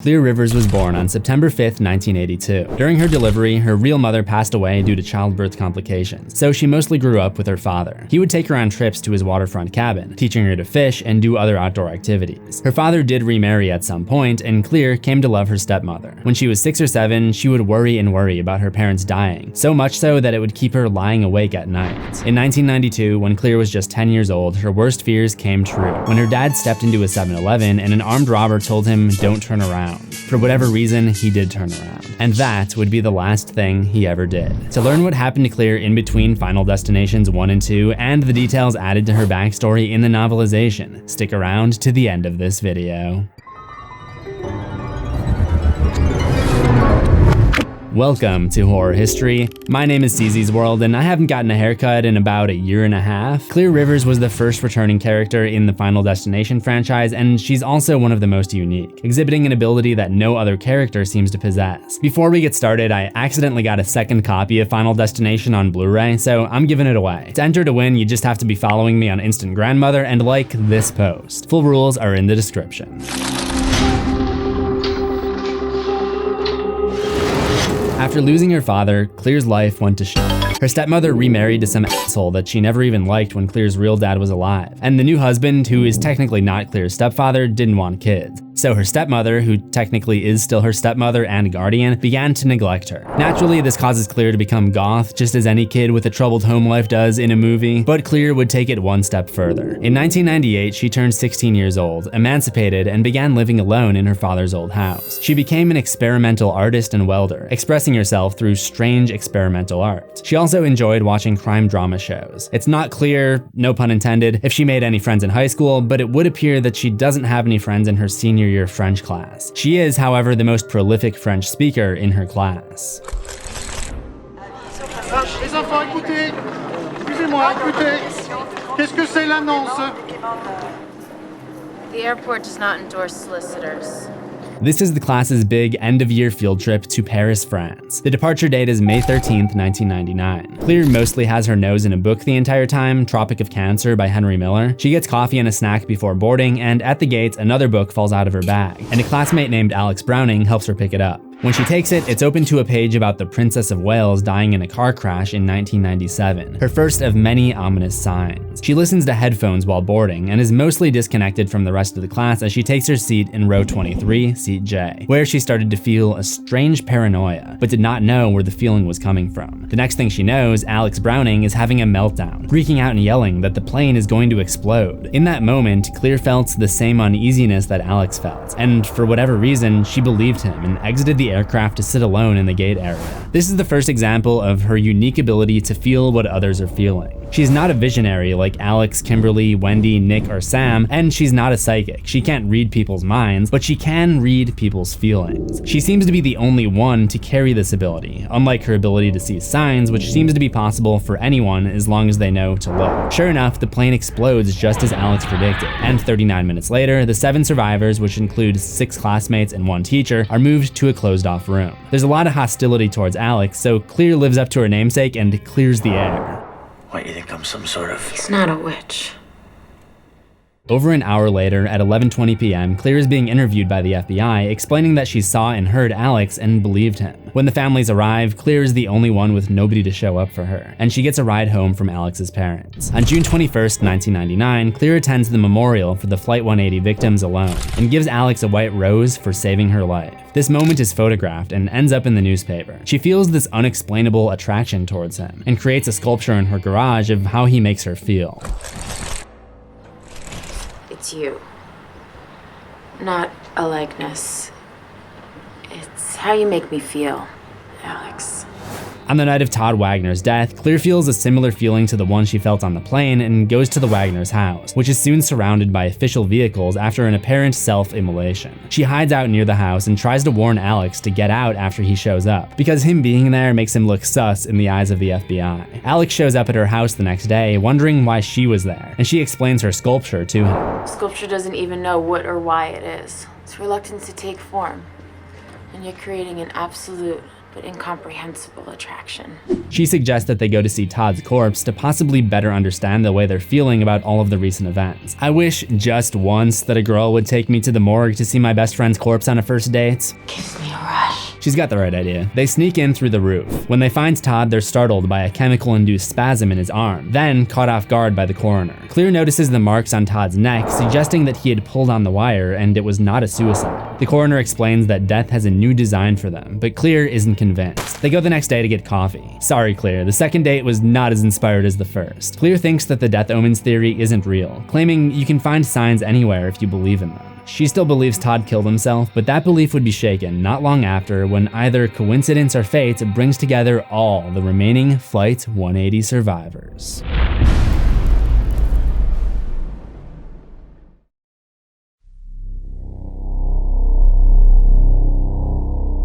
Clear Rivers was born on September 5th, 1982. During her delivery, her real mother passed away due to childbirth complications, so she mostly grew up with her father. He would take her on trips to his waterfront cabin, teaching her to fish and do other outdoor activities. Her father did remarry at some point, and Clear came to love her stepmother. When she was 6 or 7, she would worry and worry about her parents dying, so much so that it would keep her lying awake at night. In 1992, when Clear was just 10 years old, her worst fears came true, when her dad stepped into a 7-Eleven and an armed robber told him, "Don't turn around." For whatever reason, he did turn around. And that would be the last thing he ever did. To learn what happened to Clear in between Final Destinations 1 and 2, and the details added to her backstory in the novelization, stick around to the end of this video. Welcome to Horror History. My name is CZsWorld, and I haven't gotten a haircut in about a year and a half. Clear Rivers was the first returning character in the Final Destination franchise, and she's also one of the most unique, exhibiting an ability that no other character seems to possess. Before we get started, I accidentally got a second copy of Final Destination on Blu-ray, so I'm giving it away. To enter to win, you just have to be following me on Instant Grandmother and like this post. Full rules are in the description. After losing her father, Clear's life went to shit. Her stepmother remarried to some asshole that she never even liked when Clear's real dad was alive. And the new husband, who is technically not Clear's stepfather, didn't want kids. So her stepmother, who technically is still her stepmother and guardian, began to neglect her. Naturally, this causes Clear to become goth, just as any kid with a troubled home life does in a movie, but Clear would take it one step further. In 1998, she turned 16 years old, emancipated, and began living alone in her father's old house. She became an experimental artist and welder, expressing herself through strange experimental art. She also enjoyed watching crime drama shows. It's not clear, no pun intended, if she made any friends in high school, but it would appear that she doesn't have any friends in her senior year French class. She is, however, the most prolific French speaker in her class. Les enfants, écoutez. Excusez-moi, écoutez. Qu'est-ce que c'est l'annonce? The airport does not endorse solicitors. This is the class's big end-of-year field trip to Paris, France. The departure date is May 13th, 1999. Clear mostly has her nose in a book the entire time, Tropic of Cancer by Henry Miller. She gets coffee and a snack before boarding, and at the gates, another book falls out of her bag, and a classmate named Alex Browning helps her pick it up. When she takes it, it's open to a page about the Princess of Wales dying in a car crash in 1997, her first of many ominous signs. She listens to headphones while boarding and is mostly disconnected from the rest of the class as she takes her seat in row 23, seat J, where she started to feel a strange paranoia, but did not know where the feeling was coming from. The next thing she knows, Alex Browning is having a meltdown, freaking out and yelling that the plane is going to explode. In that moment, Clear felt the same uneasiness that Alex felt, and for whatever reason, she believed him and exited the aircraft to sit alone in the gate area. This is the first example of her unique ability to feel what others are feeling. She's not a visionary like Alex, Kimberly, Wendy, Nick, or Sam, and she's not a psychic. She can't read people's minds, but she can read people's feelings. She seems to be the only one to carry this ability, unlike her ability to see signs, which seems to be possible for anyone as long as they know to look. Sure enough, the plane explodes just as Alex predicted, and 39 minutes later, the 7 survivors, which include 6 classmates and 1 teacher, are moved to a closed-off room. There's a lot of hostility towards Alex, so Clear lives up to her namesake and clears the air. What, you think I'm some sort of... He's not a witch. Over an hour later, at 11:20 p.m., Clear is being interviewed by the FBI, explaining that she saw and heard Alex and believed him. When the families arrive, Clear is the only one with nobody to show up for her, and she gets a ride home from Alex's parents. On June 21st, 1999, Clear attends the memorial for the Flight 180 victims alone, and gives Alex a white rose for saving her life. This moment is photographed and ends up in the newspaper. She feels this unexplainable attraction towards him, and creates a sculpture in her garage of how he makes her feel. It's you. Not a likeness. It's how you make me feel, Alex. On the night of Todd Wagner's death, Clear feels a similar feeling to the one she felt on the plane and goes to the Wagner's house, which is soon surrounded by official vehicles after an apparent self-immolation. She hides out near the house and tries to warn Alex to get out after he shows up, because him being there makes him look sus in the eyes of the FBI. Alex shows up at her house the next day, wondering why she was there, and she explains her sculpture to him. Sculpture doesn't even know what or why it is. It's reluctant to take form. And you're creating an absolute but incomprehensible attraction. She suggests that they go to see Todd's corpse to possibly better understand the way they're feeling about all of the recent events. I wish just once that a girl would take me to the morgue to see my best friend's corpse on a first date. Gives me a rush. She's got the right idea. They sneak in through the roof. When they find Todd, they're startled by a chemical-induced spasm in his arm, then caught off guard by the coroner. Claire notices the marks on Todd's neck, suggesting that he had pulled on the wire and it was not a suicide. The coroner explains that death has a new design for them, but Claire isn't convinced. They go the next day to get coffee. Sorry, Claire, the second date was not as inspired as the first. Claire thinks that the death omens theory isn't real, claiming you can find signs anywhere if you believe in them. She still believes Todd killed himself, but that belief would be shaken not long after when either coincidence or fate brings together all the remaining Flight 180 survivors.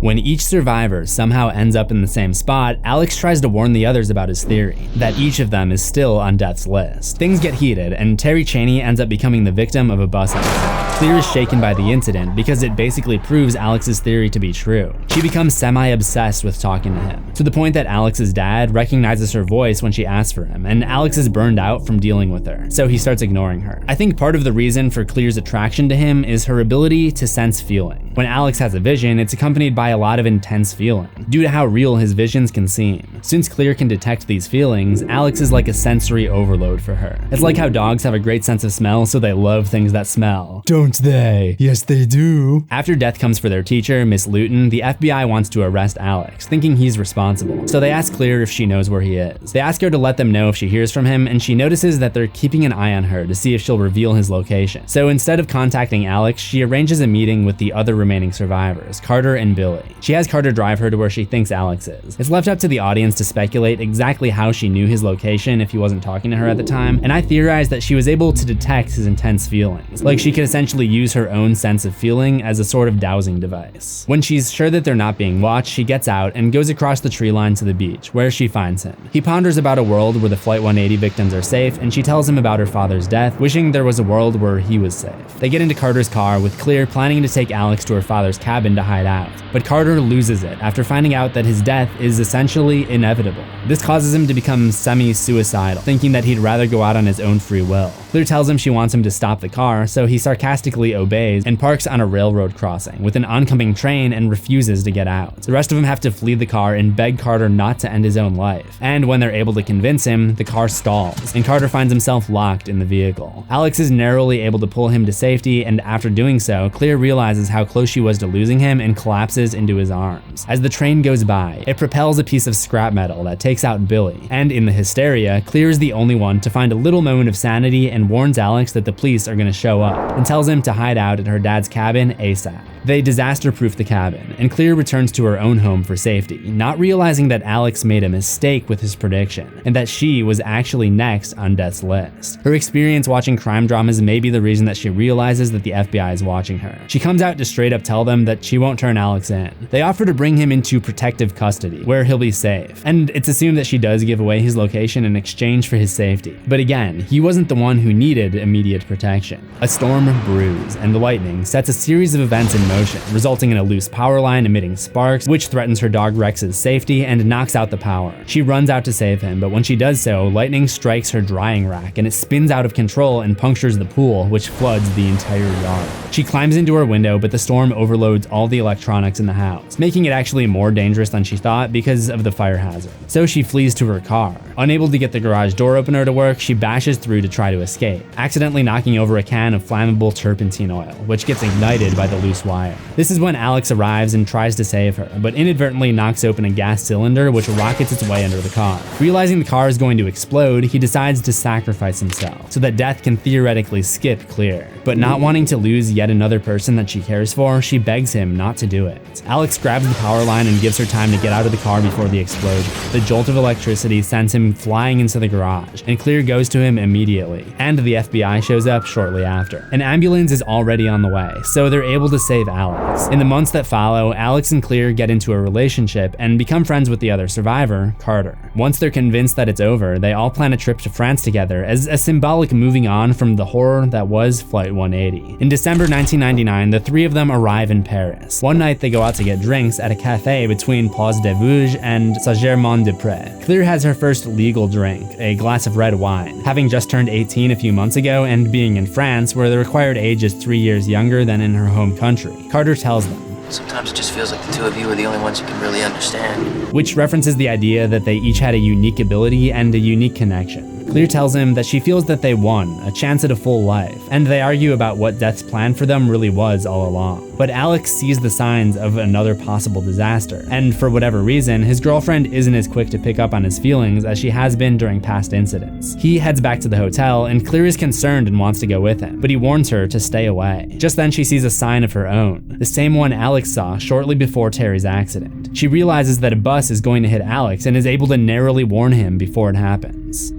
When each survivor somehow ends up in the same spot, Alex tries to warn the others about his theory, that each of them is still on death's list. Things get heated, and Terry Chaney ends up becoming the victim of a bus accident. Claire is shaken by the incident because it basically proves Alex's theory to be true. She becomes semi-obsessed with talking to him, to the point that Alex's dad recognizes her voice when she asks for him, and Alex is burned out from dealing with her, so he starts ignoring her. I think part of the reason for Claire's attraction to him is her ability to sense feeling. When Alex has a vision, it's accompanied by a lot of intense feeling, due to how real his visions can seem. Since Claire can detect these feelings, Alex is like a sensory overload for her. It's like how dogs have a great sense of smell, so they love things that smell. Don't they? Yes, they do. After death comes for their teacher, Miss Luton, the FBI wants to arrest Alex, thinking he's responsible. So they ask Claire if she knows where he is. They ask her to let them know if she hears from him, and she notices that they're keeping an eye on her to see if she'll reveal his location. So instead of contacting Alex, she arranges a meeting with the other remaining survivors, Carter and Billy. She has Carter drive her to where she thinks Alex is. It's left up to the audience to speculate exactly how she knew his location if he wasn't talking to her at the time, and I theorized that she was able to detect his intense feelings. Like she could essentially use her own sense of feeling as a sort of dowsing device. When she's sure that they're not being watched, she gets out and goes across the tree line to the beach, where she finds him. He ponders about a world where the Flight 180 victims are safe, and she tells him about her father's death, wishing there was a world where he was safe. They get into Carter's car, with Claire planning to take Alex to her father's cabin to hide out, but Carter loses it after finding out that his death is essentially inevitable. This causes him to become semi-suicidal, thinking that he'd rather go out on his own free will. Claire tells him she wants him to stop the car, so he sarcastically obeys and parks on a railroad crossing with an oncoming train and refuses to get out. The rest of them have to flee the car and beg Carter not to end his own life. And when they're able to convince him, the car stalls, and Carter finds himself locked in the vehicle. Alex is narrowly able to pull him to safety, and after doing so, Claire realizes how close she was to losing him and collapses into his arms. As the train goes by, it propels a piece of scrap metal that takes out Billy, and in the hysteria, Claire is the only one to find a little moment of sanity and warns Alex that the police are going to show up, and tells him to hide out at her dad's cabin ASAP. They disaster-proof the cabin, and Claire returns to her own home for safety, not realizing that Alex made a mistake with his prediction, and that she was actually next on death's list. Her experience watching crime dramas may be the reason that she realizes that the FBI is watching her. She comes out to straight up tell them that she won't turn Alex in. They offer to bring him into protective custody, where he'll be safe, and it's assumed that she does give away his location in exchange for his safety. But again, he wasn't the one who needed immediate protection. A storm brews, and the lightning sets a series of events in motion, resulting in a loose power line emitting sparks, which threatens her dog Rex's safety and knocks out the power. She runs out to save him, but when she does so, lightning strikes her drying rack and it spins out of control and punctures the pool, which floods the entire yard. She climbs into her window, but the storm overloads all the electronics in the house, making it actually more dangerous than she thought because of the fire hazard. So she flees to her car. Unable to get the garage door opener to work, she bashes through to try to escape, accidentally knocking over a can of flammable turpentine oil, which gets ignited by the loose wire. This is when Alex arrives and tries to save her, but inadvertently knocks open a gas cylinder which rockets its way under the car. Realizing the car is going to explode, he decides to sacrifice himself, so that death can theoretically skip Claire. But not wanting to lose yet another person that she cares for, she begs him not to do it. Alex grabs the power line and gives her time to get out of the car before the explosion. The jolt of electricity sends him flying into the garage, and Claire goes to him immediately, and the FBI shows up shortly after. An ambulance is already on the way, so they're able to save Alex. In the months that follow, Alex and Clear get into a relationship and become friends with the other survivor, Carter. Once they're convinced that it's over, they all plan a trip to France together as a symbolic moving on from the horror that was Flight 180. In December 1999, the three of them arrive in Paris. One night they go out to get drinks at a cafe between Place des Vosges and Saint-Germain-des-Prés. Clear has her first legal drink, a glass of red wine, having just turned 18 a few months ago and being in France where the required age is 3 years younger than in her home country. Carter tells them, "Sometimes it just feels like the two of you are the only ones who can really understand." Which references the idea that they each had a unique ability and a unique connection. Clear tells him that she feels that they won, a chance at a full life, and they argue about what Death's plan for them really was all along. But Alex sees the signs of another possible disaster, and for whatever reason, his girlfriend isn't as quick to pick up on his feelings as she has been during past incidents. He heads back to the hotel, and Clear is concerned and wants to go with him, but he warns her to stay away. Just then she sees a sign of her own, the same one Alex saw shortly before Terry's accident. She realizes that a bus is going to hit Alex and is able to narrowly warn him before it happens.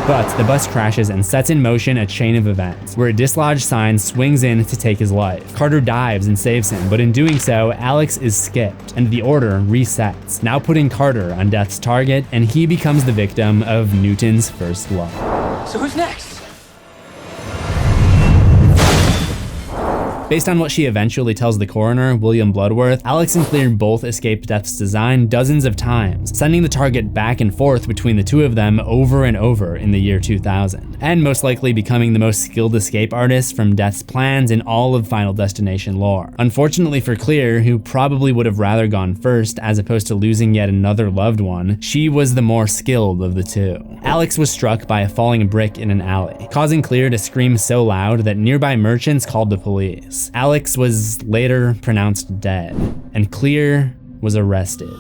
But the bus crashes and sets in motion a chain of events, where a dislodged sign swings in to take his life. Carter dives and saves him, but in doing so, Alex is skipped, and the order resets, now putting Carter on Death's target, and he becomes the victim of Newton's first law. So who's next? Based on what she eventually tells the coroner, William Bloodworth, Alex and Clear both escaped Death's design dozens of times, sending the target back and forth between the two of them over and over in the year 2000, and most likely becoming the most skilled escape artist from Death's plans in all of Final Destination lore. Unfortunately for Clear, who probably would have rather gone first as opposed to losing yet another loved one, she was the more skilled of the two. Alex was struck by a falling brick in an alley, causing Clear to scream so loud that nearby merchants called the police. Alex was later pronounced dead, and Clear was arrested.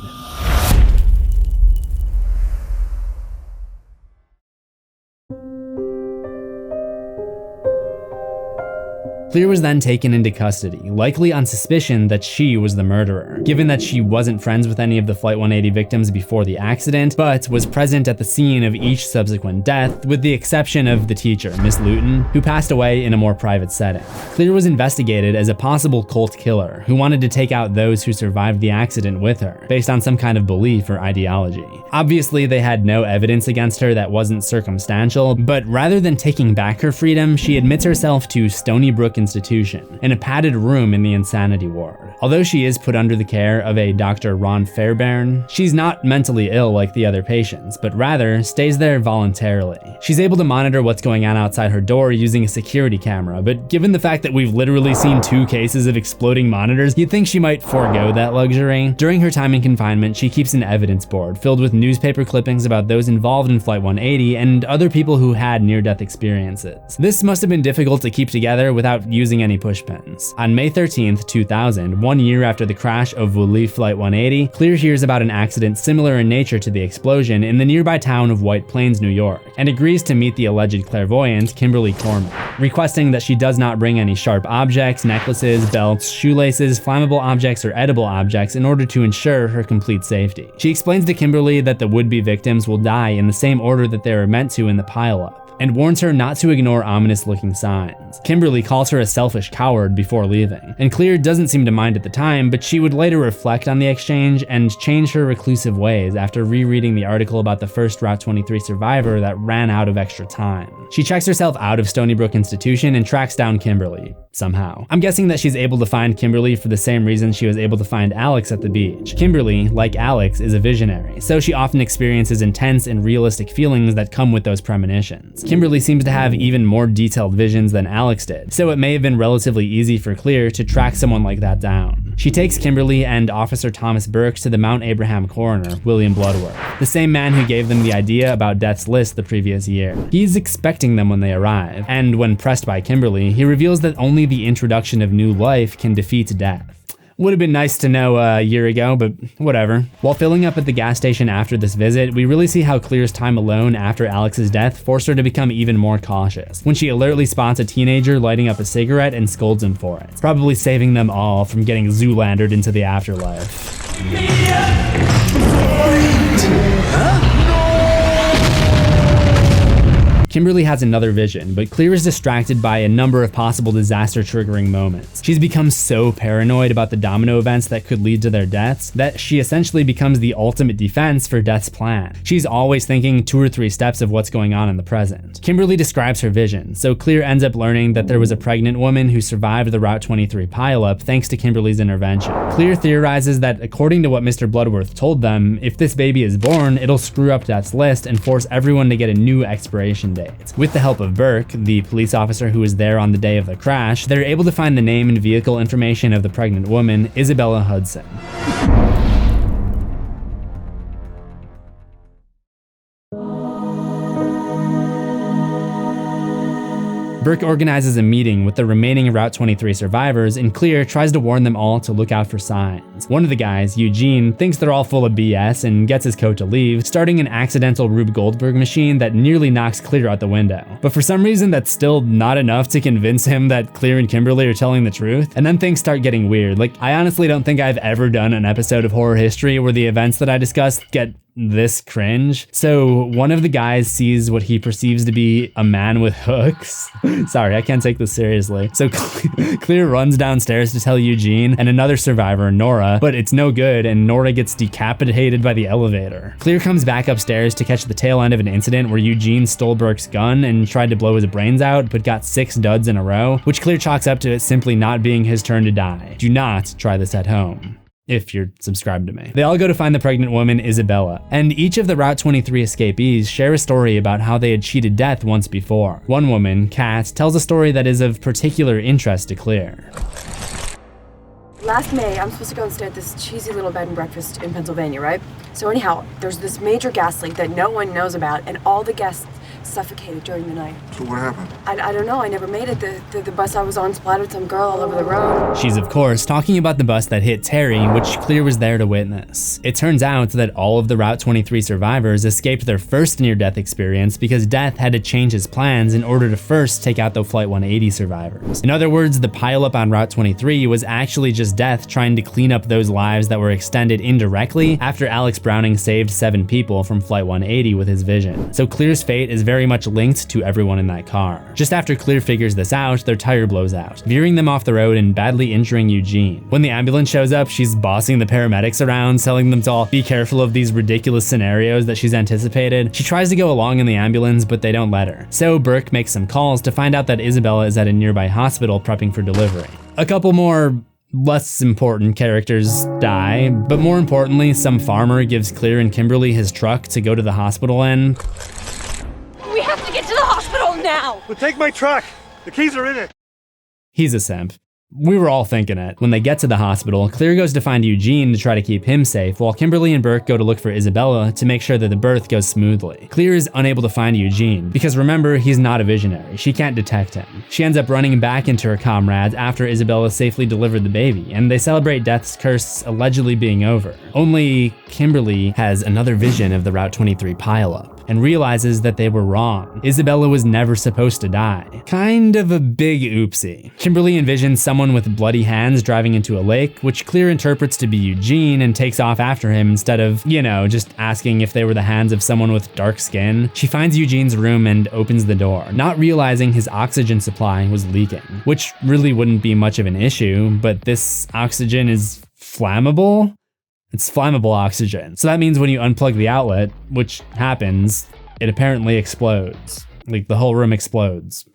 Clear was then taken into custody, likely on suspicion that she was the murderer, given that she wasn't friends with any of the Flight 180 victims before the accident, but was present at the scene of each subsequent death, with the exception of the teacher, Miss Luton, who passed away in a more private setting. Clear was investigated as a possible cult killer who wanted to take out those who survived the accident with her, based on some kind of belief or ideology. Obviously, they had no evidence against her that wasn't circumstantial, but rather than taking back her freedom, she admits herself to Stony Brook Institution, in a padded room in the insanity ward. Although she is put under the care of a Dr. Ron Fairbairn, she's not mentally ill like the other patients, but rather stays there voluntarily. She's able to monitor what's going on outside her door using a security camera, but given the fact that we've literally seen 2 cases of exploding monitors, you'd think she might forego that luxury. During her time in confinement, she keeps an evidence board filled with newspaper clippings about those involved in Flight 180 and other people who had near-death experiences. This must have been difficult to keep together without using any pushpins. On May 13th, 2000, 1 year after the crash of Volée Flight 180, Clear hears about an accident similar in nature to the explosion in the nearby town of White Plains, New York, and agrees to meet the alleged clairvoyant, Kimberly Corman, requesting that she does not bring any sharp objects, necklaces, belts, shoelaces, flammable objects, or edible objects in order to ensure her complete safety. She explains to Kimberly that the would-be victims will die in the same order that they were meant to in the pileup, and warns her not to ignore ominous-looking signs. Kimberly calls her a selfish coward before leaving, and Clear doesn't seem to mind at the time, but she would later reflect on the exchange and change her reclusive ways after rereading the article about the first Route 23 survivor that ran out of extra time. She checks herself out of Stony Brook Institution and tracks down Kimberly, somehow. I'm guessing that she's able to find Kimberly for the same reason she was able to find Alex at the beach. Kimberly, like Alex, is a visionary, so she often experiences intense and realistic feelings that come with those premonitions. Kimberly seems to have even more detailed visions than Alex did, so it may have been relatively easy for Clear to track someone like that down. She takes Kimberly and Officer Thomas Burke to the Mount Abraham coroner, William Bloodworth, the same man who gave them the idea about Death's list the previous year. He's expecting them when they arrive, and when pressed by Kimberly, he reveals that only the introduction of new life can defeat death. Would have been nice to know a year ago, but whatever. While filling up at the gas station after this visit, we really see how Clear's time alone after Alex's death forced her to become even more cautious, when she alertly spots a teenager lighting up a cigarette and scolds him for it, probably saving them all from getting Zoolandered into the afterlife. Kimberly has another vision, but Clear is distracted by a number of possible disaster-triggering moments. She's become so paranoid about the domino events that could lead to their deaths that she essentially becomes the ultimate defense for Death's plan. She's always thinking 2 or 3 steps of what's going on in the present. Kimberly describes her vision, so Clear ends up learning that there was a pregnant woman who survived the Route 23 pileup thanks to Kimberly's intervention. Clear theorizes that according to what Mr. Bloodworth told them, if this baby is born, it'll screw up Death's list and force everyone to get a new expiration date. With the help of Burke, the police officer who was there on the day of the crash, they're able to find the name and vehicle information of the pregnant woman, Isabella Hudson. Burke organizes a meeting with the remaining Route 23 survivors, and Clear tries to warn them all to look out for signs. One of the guys, Eugene, thinks they're all full of BS and gets his coat to leave, starting an accidental Rube Goldberg machine that nearly knocks Clear out the window. But for some reason, that's still not enough to convince him that Clear and Kimberly are telling the truth, and then things start getting weird. Like, I honestly don't think I've ever done an episode of Horror History where the events that I discuss get this cringe. So one of the guys sees what he perceives to be a man with hooks. Sorry, I can't take this seriously. So Clear runs downstairs to tell Eugene and another survivor, Nora, but it's no good and Nora gets decapitated by the elevator. Clear comes back upstairs to catch the tail end of an incident where Eugene stole Burke's gun and tried to blow his brains out, but got 6 duds in a row, which Clear chalks up to it simply not being his turn to die. Do not try this at home, if you're subscribed to me. They all go to find the pregnant woman, Isabella, and each of the Route 23 escapees share a story about how they had cheated Death once before. One woman, Kat, tells a story that is of particular interest to Clear. Last May, I'm supposed to go and stay at this cheesy little bed and breakfast in Pennsylvania, right? So anyhow, there's this major gas leak that no one knows about, and all the guests suffocated during the night. So what happened? I don't know, I never made it. The bus I was on splattered some girl all over the road. She's of course talking about the bus that hit Terry, which Clear was there to witness. It turns out that all of the Route 23 survivors escaped their first near-death experience because Death had to change his plans in order to first take out the Flight 180 survivors. In other words, the pileup on Route 23 was actually just Death trying to clean up those lives that were extended indirectly after Alex Browning saved 7 people from Flight 180 with his vision. So Clear's fate is very much linked to everyone in that car. Just after Clear figures this out, their tire blows out, veering them off the road and badly injuring Eugene. When the ambulance shows up, she's bossing the paramedics around, telling them to all be careful of these ridiculous scenarios that she's anticipated. She tries to go along in the ambulance, but they don't let her. So Burke makes some calls to find out that Isabella is at a nearby hospital prepping for delivery. A couple more less important characters die, but more importantly, some farmer gives Clear and Kimberly his truck to go to the hospital in. We have to get to the hospital now! Well, take my truck. The keys are in it. He's a simp. We were all thinking it. When they get to the hospital, Clear goes to find Eugene to try to keep him safe, while Kimberly and Burke go to look for Isabella to make sure that the birth goes smoothly. Clear is unable to find Eugene, because remember, he's not a visionary. She can't detect him. She ends up running back into her comrades after Isabella safely delivered the baby, and they celebrate Death's curse allegedly being over. Only Kimberly has another vision of the Route 23 pileup and realizes that they were wrong. Isabella was never supposed to die. Kind of a big oopsie. Kimberly envisions someone with bloody hands driving into a lake, which Clear interprets to be Eugene and takes off after him instead of, just asking if they were the hands of someone with dark skin. She finds Eugene's room and opens the door, not realizing his oxygen supply was leaking, which really wouldn't be much of an issue, but this oxygen is flammable? It's flammable oxygen. So that means when you unplug the outlet, which happens, it apparently explodes. Like the whole room explodes.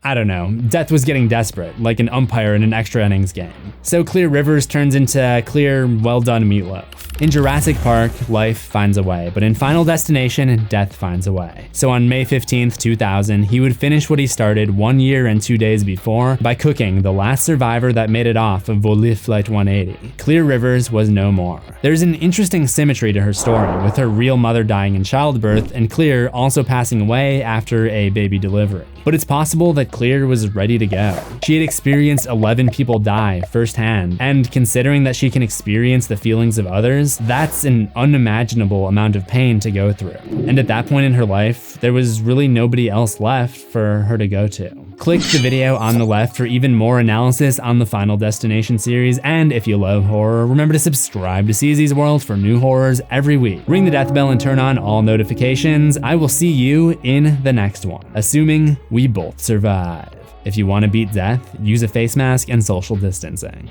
I don't know, Death was getting desperate, like an umpire in an extra innings game. So Clear Rivers turns into Clear, well done meatloaf. In Jurassic Park, life finds a way, but in Final Destination, Death finds a way. So on May 15th, 2000, he would finish what he started 1 year and 2 days before by cooking the last survivor that made it off of Volée Flight 180. Clear Rivers was no more. There's an interesting symmetry to her story, with her real mother dying in childbirth and Clear also passing away after a baby delivery. But it's possible that Clear was ready to go. She had experienced 11 people die firsthand, and considering that she can experience the feelings of others, that's an unimaginable amount of pain to go through. And at that point in her life, there was really nobody else left for her to go to. Click the video on the left for even more analysis on the Final Destination series, and if you love horror, remember to subscribe to CZsWorld for new horrors every week. Ring the death bell and turn on all notifications. I will see you in the next one, assuming we both survive. If you want to beat death, use a face mask and social distancing.